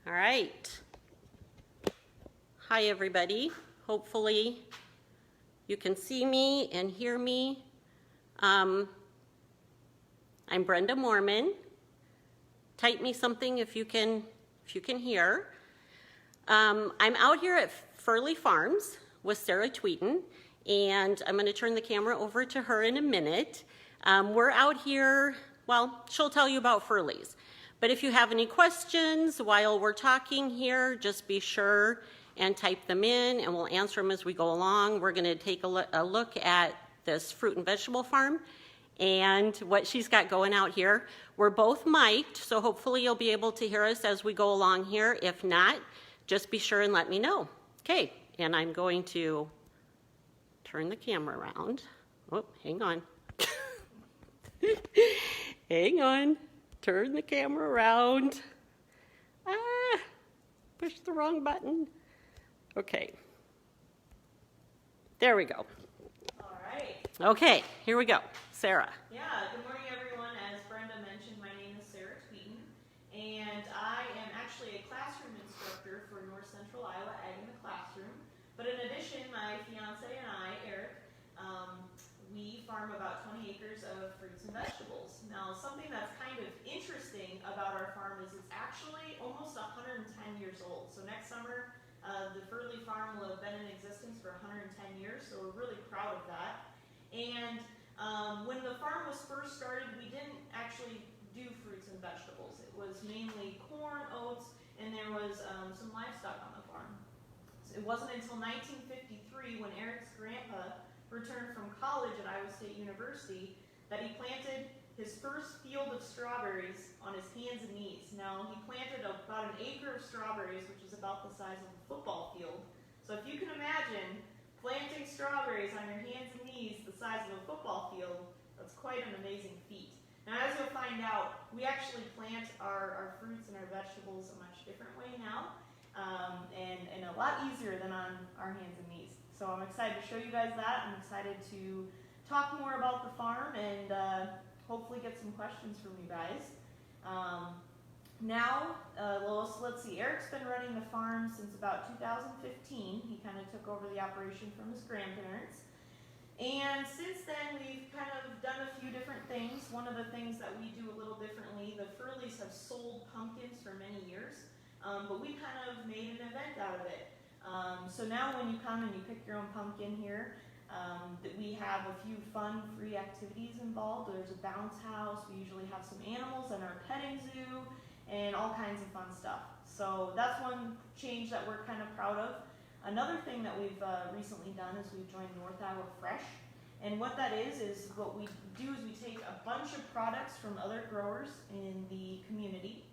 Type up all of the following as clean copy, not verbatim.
All right. Hi, everybody. Hopefully you can see me and hear me. I'm Brenda Mormon. Type me something if you can hear. I'm out here at Furleigh Farms with Sarah Tweeten, and I'm going to turn the camera over to her in a minute. We're out here, well, she'll tell you about Furleigh's. But if you have any questions while we're talking here, just be sure and type them in, and we'll answer them as we go along. We're going to take a look at this fruit and vegetable farm and what she's got going out here. We're both mic'd, so hopefully you'll be able to hear us as we go along here. If not, just be sure and let me know. Okay, and I'm going to turn the camera around. Oh, hang on. Hang on. Turn the camera around. Push the wrong button. Okay. There we go. All right. Okay, here we go. Sarah. Yeah, good morning, everyone. As Brenda mentioned, my name is Sarah Tweeten, and I am actually a classroom instructor for North Central Iowa Ag in the Classroom. But in addition, my fiance and I, Eric, we farm about 20 acres of fruits and vegetables. Now, something that's kind of interesting about our farm is it's actually almost 110 years old. So next summer, the Furleigh farm will have been in existence for 110 years, so we're really proud of that. And when the farm was first started, we didn't actually do fruits and vegetables. It was mainly corn, oats, and there was some livestock on the farm. So it wasn't until 1953 when Eric's grandpa returned from college at Iowa State University that he planted his first field of strawberries on his hands and knees. Now, he planted about an acre of strawberries, which is about the size of a football field. So if you can imagine planting strawberries on your hands and knees the size of a football field, that's quite an amazing feat. Now, as you'll find out, we actually plant our fruits and our vegetables a much different way now, and a lot easier than on our hands and knees. So I'm excited to show you guys that. I'm excited to talk more about the farm and hopefully get some questions from you guys. Let's see, Eric's been running the farm since about 2015. He kind of took over the operation from his grandparents. And since then, we've kind of done a few different things. One of the things that we do a little differently, the Furleighs have sold pumpkins for many years, but we kind of made an event out of it. So now when you come and you pick your own pumpkin here, we have a few fun, free activities involved. There's a bounce house. We usually have some animals and our petting zoo and all kinds of fun stuff. So that's one change that we're kind of proud of. Another thing that we've recently done is we've joined North Iowa Fresh. And what that is what we do is we take a bunch of products from other growers in the community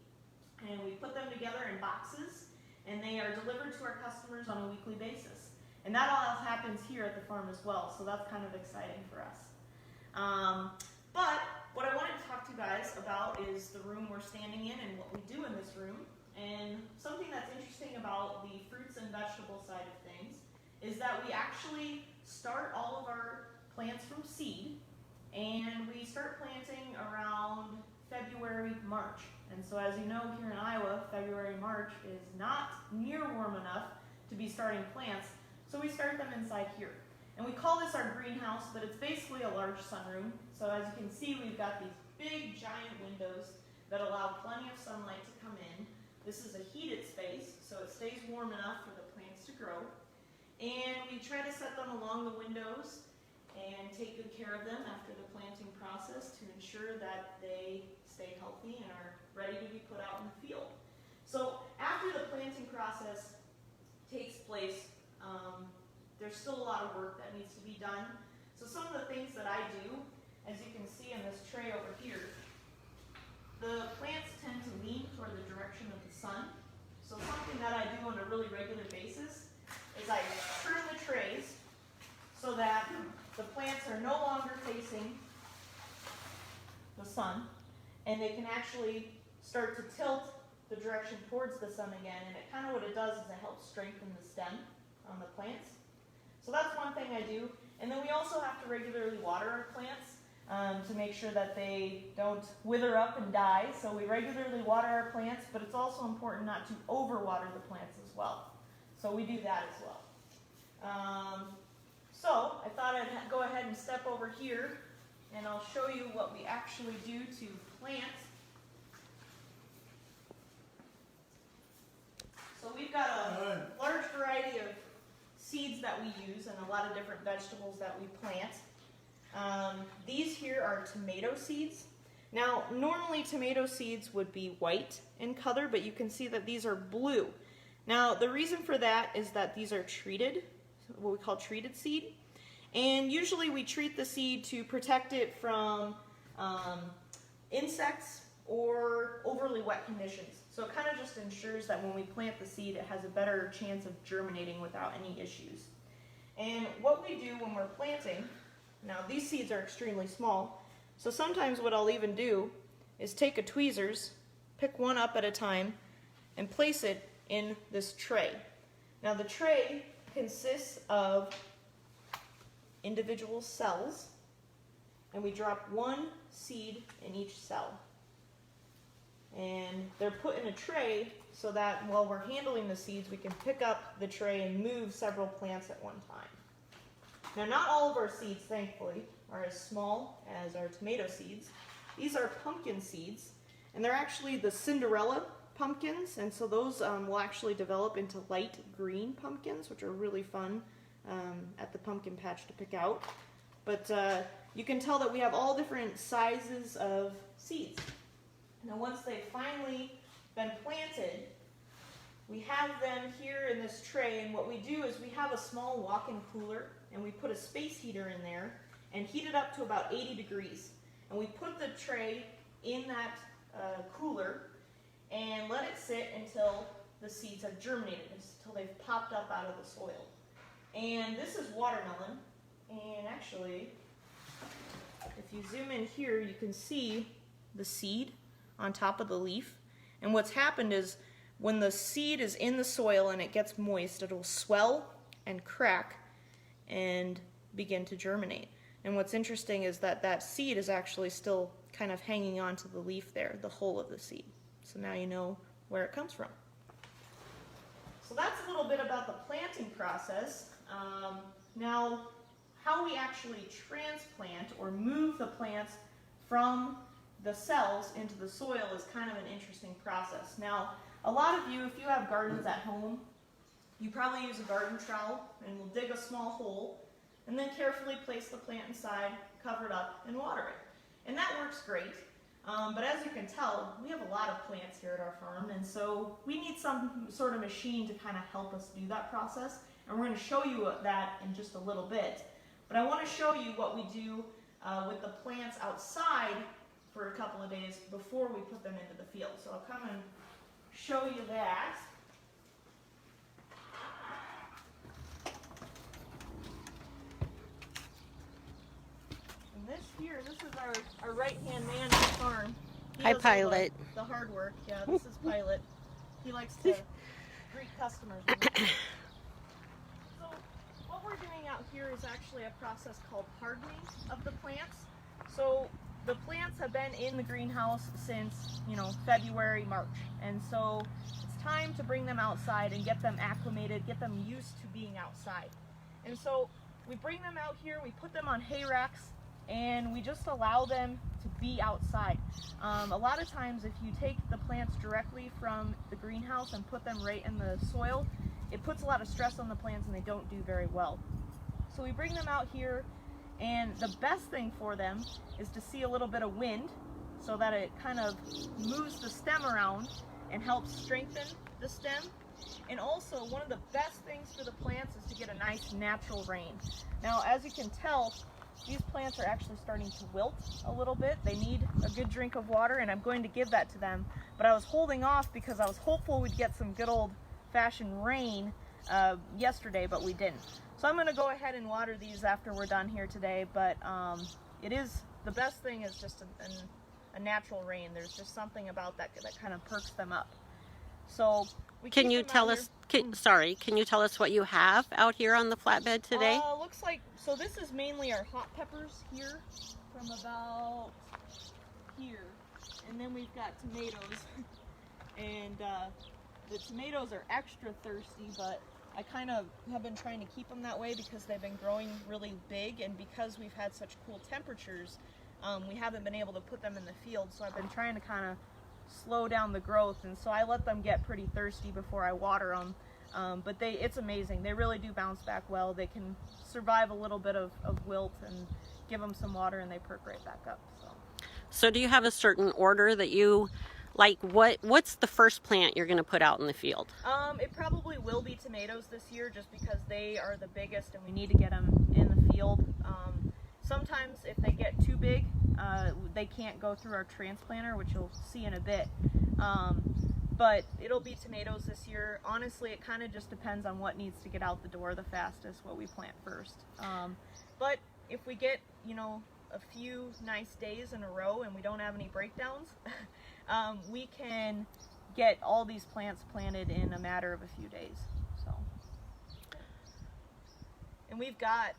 and we put them together in boxes, and they are delivered to our customers on a weekly basis. And that all happens here at the farm as well, so that's kind of exciting for us. But what I wanted to talk to you guys about is the room we're standing in and what we do in this room. And something that's interesting about the fruits and vegetable side of things is that we actually start all of our plants from seed, and we start planting around February, March. And so as you know, here in Iowa, February, March is not near warm enough to be starting plants, so we start them inside here. And we call this our greenhouse, but it's basically a large sunroom. So as you can see, we've got these big, giant windows that allow plenty of sunlight to come in. This is a heated space, so it stays warm enough for the plants to grow. And we try to set them along the windows and take good care of them after the planting process to ensure that they stay healthy and are ready to be put out in the field. So after the planting process takes place, there's still a lot of work that needs to be done. So some of the things that I do, as you can see in this tray over here, the plants tend to lean toward the direction of the sun. So something that I do on a really regular basis is I turn the trays so that the plants are no longer facing the sun, and they can actually start to tilt the direction towards the sun again. And it kind of what it does is it helps strengthen the stem on the plants. So that's one thing I do. And then we also have to regularly water our plants. to make sure that they don't wither up and die. So we regularly water our plants, but it's also important not to overwater the plants as well. So we do that as well. So I thought I'd go ahead and step over here and I'll show you what we actually do to plant. So we've got a large variety of seeds that we use and a lot of different vegetables that we plant. These here are tomato seeds. Now, normally tomato seeds would be white in color, but you can see that these are blue. Now, the reason for that is that these are treated, what we call treated seed. And usually we treat the seed to protect it from insects or overly wet conditions. So it kind of just ensures that when we plant the seed, it has a better chance of germinating without any issues. And what we do when we're planting, now these seeds are extremely small, so sometimes what I'll even do is take a tweezers, pick one up at a time, and place it in this tray. Now the tray consists of individual cells, and we drop one seed in each cell. And they're put in a tray so that while we're handling the seeds, we can pick up the tray and move several plants at one time. Now, not all of our seeds, thankfully, are as small as our tomato seeds. These are pumpkin seeds, and they're actually the Cinderella pumpkins, and so those will actually develop into light green pumpkins, which are really fun at the pumpkin patch to pick out. But you can tell that we have all different sizes of seeds. Now, once they've finally been planted, we have them here in this tray, and what we do is we have a small walk-in cooler, and we put a space heater in there and heat it up to about 80 degrees. And we put the tray in that cooler and let it sit until the seeds have germinated, until they've popped up out of the soil. And this is watermelon, and actually, if you zoom in here, you can see the seed on top of the leaf. And what's happened is when the seed is in the soil and it gets moist, it will swell and crack and begin to germinate. And what's interesting is that that seed is actually still kind of hanging on to the leaf there, the whole of the seed. So now you know where it comes from. So that's a little bit about the planting process. Now, how we actually transplant or move the plants from the cells into the soil is kind of an interesting process. Now, a lot of you, if you have gardens at home, you probably use a garden trowel and will dig a small hole and then carefully place the plant inside, cover it up, and water it. And that works great. But as you can tell, we have a lot of plants here at our farm, and so we need some sort of machine to kind of help us do that process. And we're going to show you that in just a little bit. But I want to show you what we do with the plants outside for a couple of days before we put them into the field. So I'll come and show you that. And this here, this is our right-hand man at the farm. Hi, Pilot. The hard work. Yeah, this is Pilot. He likes to greet customers. So what we're doing out here is actually a process called hardening of the plants. So the plants have been in the greenhouse since, February, March. And so it's time to bring them outside and get them acclimated, get them used to being outside. And so we bring them out here, we put them on hay racks, and we just allow them to be outside. A lot of times if you take the plants directly from the greenhouse and put them right in the soil, it puts a lot of stress on the plants and they don't do very well. So we bring them out here, and the best thing for them is to see a little bit of wind so that it kind of moves the stem around and helps strengthen the stem. And also, one of the best things for the plants is to get a nice natural rain. Now, as you can tell, these plants are actually starting to wilt a little bit. They need a good drink of water, and I'm going to give that to them. But I was holding off because I was hopeful we'd get some good old-fashioned rain yesterday, but we didn't. So I'm going to go ahead and water these after we're done here today, but the best thing is just a natural rain. There's just something about that kind of perks them up. So can you tell us what you have out here on the flatbed today? Looks like, so this is mainly our hot peppers here. from about here. And then we've got tomatoes. And the tomatoes are extra thirsty, but I kind of have been trying to keep them that way because they've been growing really big, and because we've had such cool temperatures, we haven't been able to put them in the field, so I've been trying to kind of slow down the growth, and so I let them get pretty thirsty before I water them. But it's amazing. They really do bounce back well. They can survive a little bit of wilt, and give them some water and they perk right back up. So do you have a certain order that you like? What's the first plant you're going to put out in the field? It probably will be tomatoes this year, just because they are the biggest and we need to get them in the field. Sometimes if they get too big, they can't go through our transplanter, which you'll see in a bit. But it'll be tomatoes this year. Honestly, it kind of just depends on what needs to get out the door the fastest, what we plant first. But if we get, a few nice days in a row and we don't have any breakdowns, we can get all these plants planted in a matter of a few days. So, and we've got,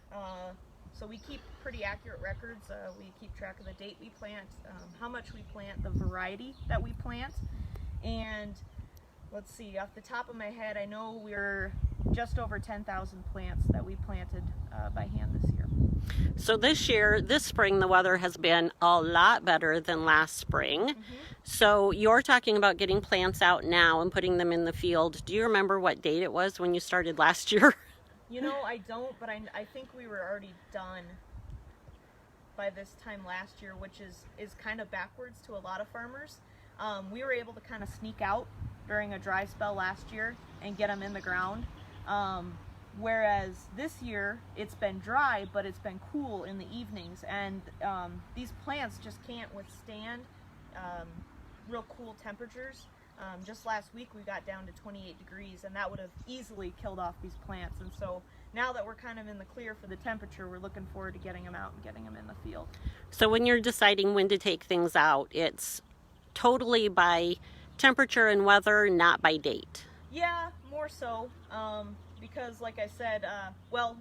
so we keep pretty accurate records. We keep track of the date we plant, how much we plant, the variety that we plant, and let's see, off the top of my head, I know we're just over 10,000 plants that we planted by hand this year. So this spring, the weather has been a lot better than last spring. Mm-hmm. So you're talking about getting plants out now and putting them in the field. Do you remember what date it was when you started last year? I don't, but I think we were already done by this time last year, which is kind of backwards to a lot of farmers. We were able to kind of sneak out during a dry spell last year and get them in the ground. Whereas this year it's been dry, but it's been cool in the evenings, and these plants just can't withstand real cool temperatures. Just last week we got down to 28 degrees, and that would have easily killed off these plants. And so now that we're kind of in the clear for the temperature, we're looking forward to getting them out and getting them in the field. So when you're deciding when to take things out, it's totally by temperature and weather, not by date. Yeah, more so. Because like I said,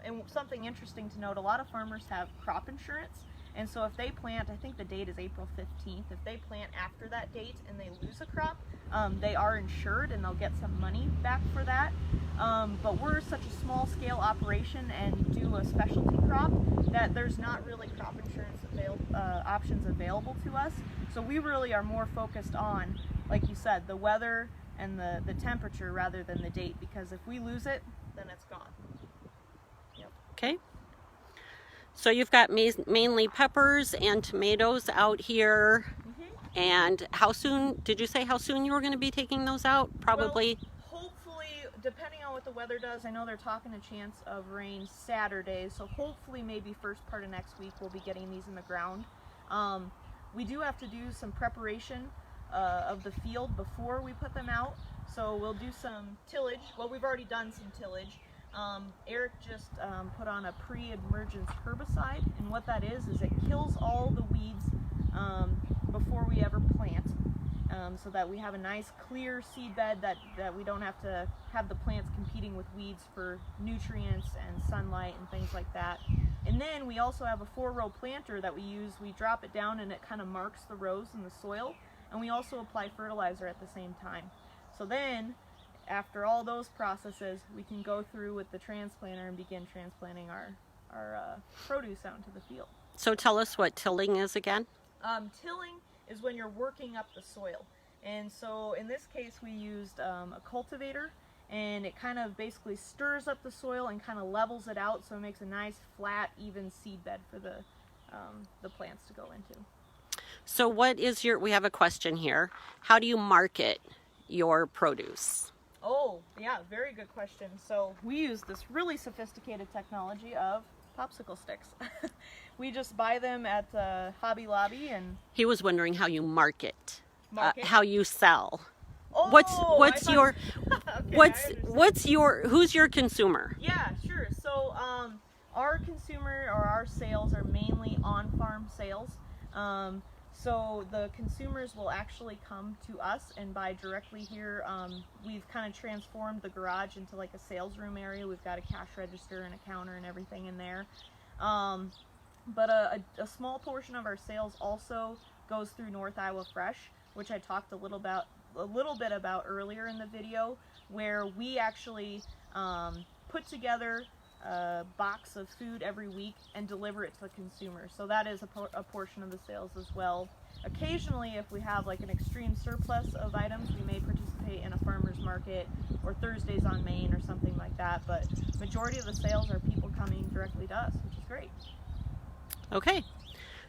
and something interesting to note, a lot of farmers have crop insurance. And so if they plant, I think the date is April 15th, if they plant after that date and they lose a crop, they are insured and they'll get some money back for that. But we're such a small scale operation and do a specialty crop that there's not really crop insurance options available to us. So we really are more focused on, like you said, the weather and the temperature rather than the date, because if we lose it, then it's gone. Yep. Okay. So you've got mainly peppers and tomatoes out here. Mm-hmm. And how soon, did you say how soon you were going to be taking those out? Probably. Well, hopefully, depending on what the weather does, I know they're talking a chance of rain Saturday, so hopefully maybe first part of next week we'll be getting these in the ground. We do have to do some preparation of the field before we put them out. So we'll do some tillage. Well, we've already done some tillage. Eric just put on a pre-emergence herbicide, and what that is it kills all the weeds before we ever plant, so that we have a nice clear seed bed that we don't have to have the plants competing with weeds for nutrients and sunlight and things like that. And then we also have a 4-row planter that we use. We drop it down and it kind of marks the rows in the soil, and we also apply fertilizer at the same time. So then, after all those processes, we can go through with the transplanter and begin transplanting our produce out into the field. So tell us what tilling is again. Tilling is when you're working up the soil. And so in this case we used a cultivator, and it kind of basically stirs up the soil and kind of levels it out, so it makes a nice flat, even seed bed for the plants to go into. So we have a question here. How do you market your produce? Oh, yeah, very good question. So we use this really sophisticated technology of popsicle sticks. We just buy them at Hobby Lobby, and he was wondering how you market? How you sell. Oh, who's your consumer? Yeah, sure. So our consumer or our sales are mainly on-farm sales. So the consumers will actually come to us and buy directly here. We've kind of transformed the garage into like a sales room area. We've got a cash register and a counter and everything in there. But a small portion of our sales also goes through North Iowa Fresh, which I talked a little bit about earlier in the video, where we actually put together a box of food every week and deliver it to the consumer. So that is a portion of the sales as well. Occasionally, if we have like an extreme surplus of items, we may participate in a farmer's market or Thursdays on Main or something like that. But majority of the sales are people coming directly to us, which is great. Okay,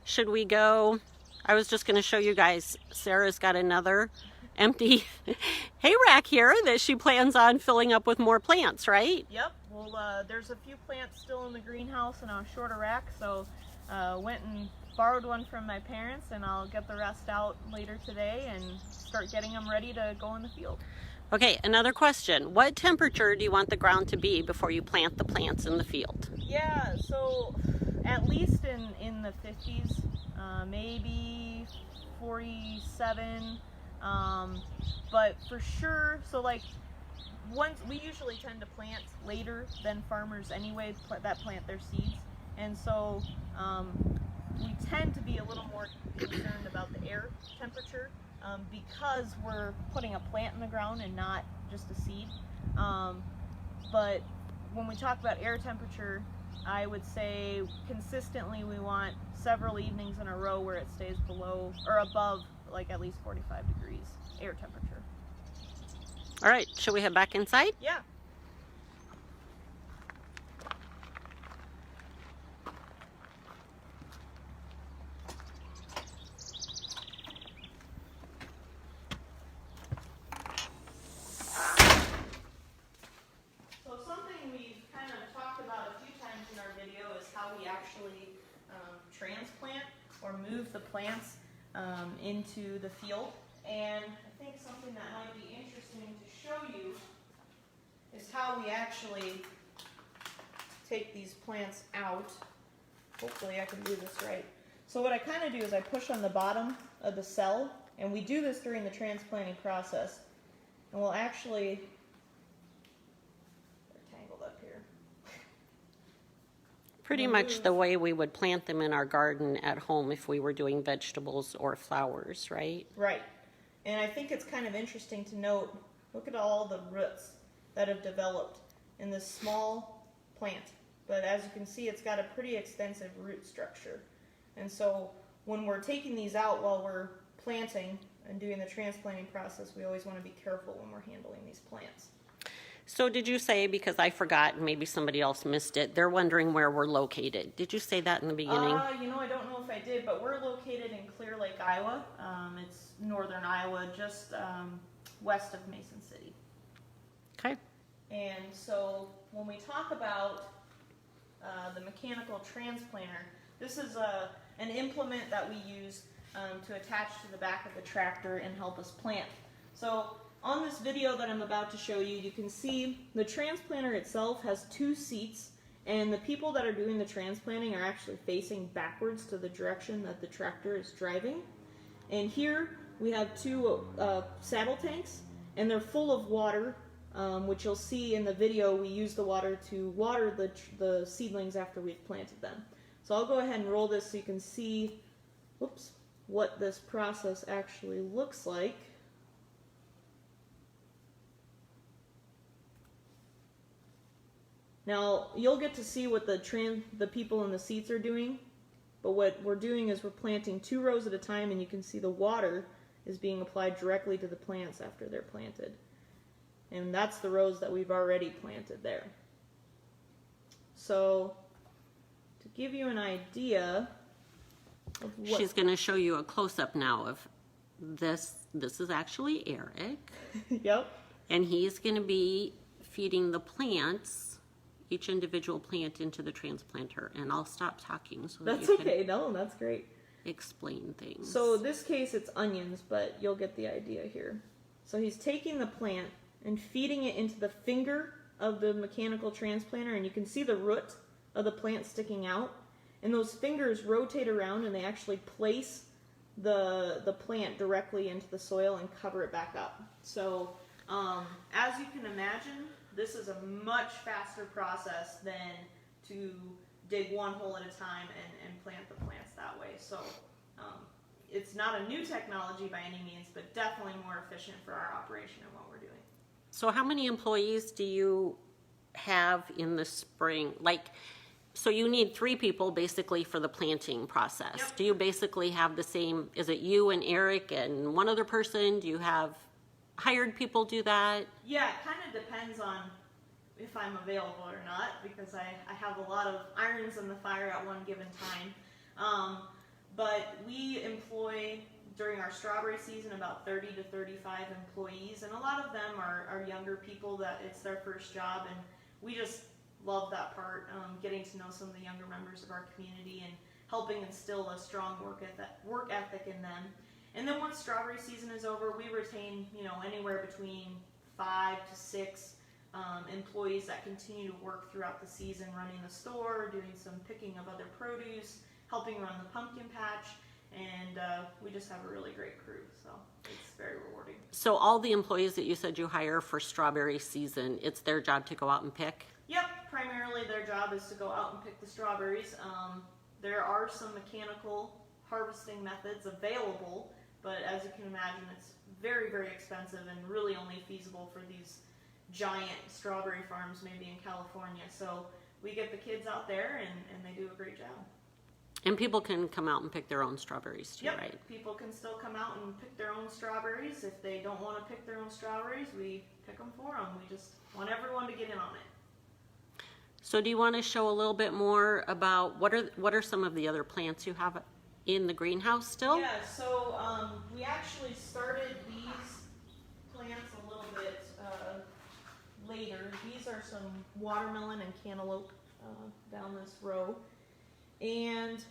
should we go? I was just going to show you guys, Sarah's got another empty hay rack here that she plans on filling up with more plants, right? Yep, well there's a few plants still in the greenhouse and on a shorter rack, so went and borrowed one from my parents, and I'll get the rest out later today and start getting them ready to go in the field. Okay, another question. What temperature do you want the ground to be before you plant the plants in the field? Yeah, so at least in the 50s, maybe 47, but for sure, so like we usually tend to plant later than farmers anyway that plant their seeds, and so we tend to be a little more concerned about the air temperature because we're putting a plant in the ground and not just a seed. But when we talk about air temperature, I would say consistently we want several evenings in a row where it stays below or above like at least 45 degrees air temperature. All right, shall we head back inside? Yeah. Transplant or move the plants into the field, and I think something that might be interesting to show you is how we actually take these plants out. Hopefully I can do this right. So what I kind of do is I push on the bottom of the cell, and we do this during the transplanting process, and we'll actually, they're tangled up here. Pretty much the way we would plant them in our garden at home if we were doing vegetables or flowers, right? Right. And I think it's kind of interesting to note, look at all the roots that have developed in this small plant. But as you can see, it's got a pretty extensive root structure. And so when we're taking these out while we're planting and doing the transplanting process, we always want to be careful when we're handling these plants. So did you say, because I forgot and maybe somebody else missed it, they're wondering where we're located. Did you say that in the beginning? You know, I don't know if I did, but we're located in Clear Lake, Iowa. It's northern Iowa, just west of Mason City. Okay. And so when we talk about the mechanical transplanter, this is an implement that we use to attach to the back of the tractor and help us plant. So on this video that I'm about to show you, you can see the transplanter itself has two seats, and the people that are doing the transplanting are actually facing backwards to the direction that the tractor is driving. And here we have two saddle tanks, and they're full of water, which you'll see in the video. We use the water to water the seedlings after we've planted them. So I'll go ahead and roll this so you can see, whoops, what this process actually looks like. Now, you'll get to see what the people in the seats are doing, but what we're doing is we're planting 2 rows at a time, and you can see the water is being applied directly to the plants after they're planted. And that's the rows that we've already planted there. So, to give you an idea of what... She's going to show you a close-up now of this. This is actually Eric. Yep. And he's going to be feeding the plants, each individual plant, into the transplanter. And I'll stop talking so that that's you okay. can No, that's great. explain things. So in this case it's onions, but you'll get the idea here. So he's taking the plant and feeding it into the finger of the mechanical transplanter, and you can see the root of the plant sticking out. And those fingers rotate around, and they actually place the plant directly into the soil and cover it back up. So as you can imagine, this is a much faster process than to dig one hole at a time and plant the plants that way. So it's not a new technology by any means, but definitely more efficient for our operation and what we're doing. So how many employees do you have in the spring? Like, so you need 3 people basically for the planting process. Yep. Do you basically have the same, is it you and Eric and one other person? Do you have hired people do that? Yeah, it kind of depends on if I'm available or not, because I have a lot of irons in the fire at one given time. But we employ, during our strawberry season, about 30 to 35 employees, and a lot of them are younger people that it's their first job, and we just love that part, getting to know some of the younger members of our community and helping instill a strong work ethic in them. And then once strawberry season is over, we retain, anywhere between 5 to 6 employees that continue to work throughout the season, running the store, doing some picking of other produce, helping run the pumpkin patch, and we just have a really great crew, so it's very rewarding. So all the employees that you said you hire for strawberry season, it's their job to go out and pick? Yep, primarily their job is to go out and pick the strawberries. There are some mechanical harvesting methods available, but as you can imagine, it's very, very expensive and really only feasible for these giant strawberry farms, maybe in California. So we get the kids out there and they do a great job. And people can come out and pick their own strawberries too, Yep, right? people can still come out and pick their own strawberries. If they don't want to pick their own strawberries, we pick them for them. We just want everyone to get in on it. So do you want to show a little bit more about what are some of the other plants you have in the greenhouse still? Yeah, so we actually started these plants a little bit later. These are some watermelon and cantaloupe down this row. And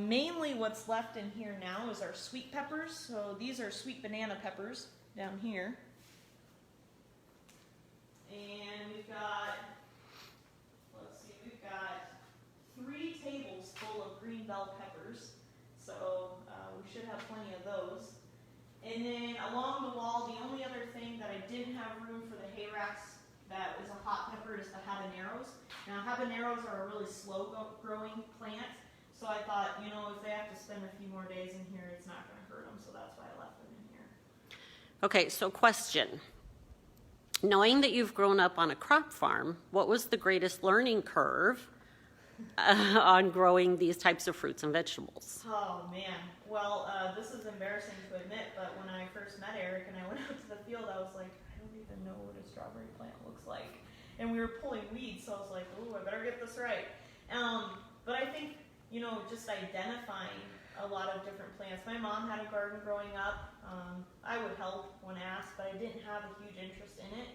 mainly what's left in here now is our sweet peppers. So these are sweet banana peppers down here. And we've got, we've got 3 tables full of green bell peppers. So we should have plenty of those. And then along the wall, the only other thing that I didn't have room for the hay racks that is a hot pepper is the habaneros. Now habaneros are a really slow growing plant, so I thought, if they have to spend a few more days in here, it's not going to hurt them, so that's why I left them in here. Okay, so question. Knowing that you've grown up on a crop farm, what was the greatest learning curve on growing these types of fruits and vegetables? Oh man, well this is embarrassing to admit, but when I first met Eric and I went out to the field, I was like, I don't even know what a strawberry plant looks like. And we were pulling weeds, so I was like, ooh, I better get this right. But I think, just identifying a lot of different plants. My mom had a garden growing up. I would help when asked, but I didn't have a huge interest in it.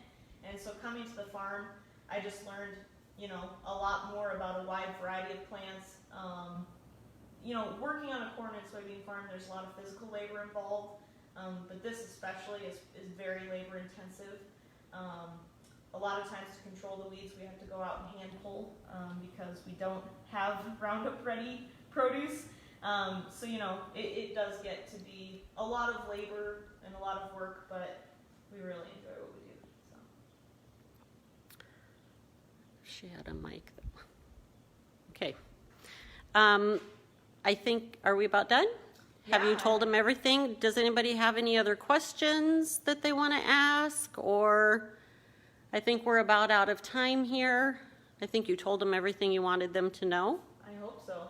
And so coming to the farm, I just learned, a lot more about a wide variety of plants. Working on a corn and soybean farm, there's a lot of physical labor involved, but this especially is very labor intensive. A lot of times to control the weeds, we have to go out and hand pull because we don't have Roundup ready produce. So, it does get to be a lot of labor and a lot of work, but we really enjoy what we do. So. She had a mic. Okay. I think, are we about done? Have you told them everything? Does anybody have any other questions that they want to ask? Or I think we're about out of time here. I think you told them everything you wanted them to know. I hope so.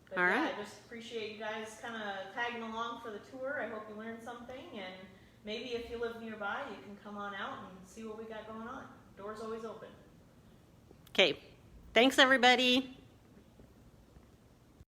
But All right. I just appreciate you guys kind of tagging along for the tour. I hope you learned something, and maybe if you live nearby, you can come on out and see what we got going on. Door's always open. Okay. Thanks, everybody.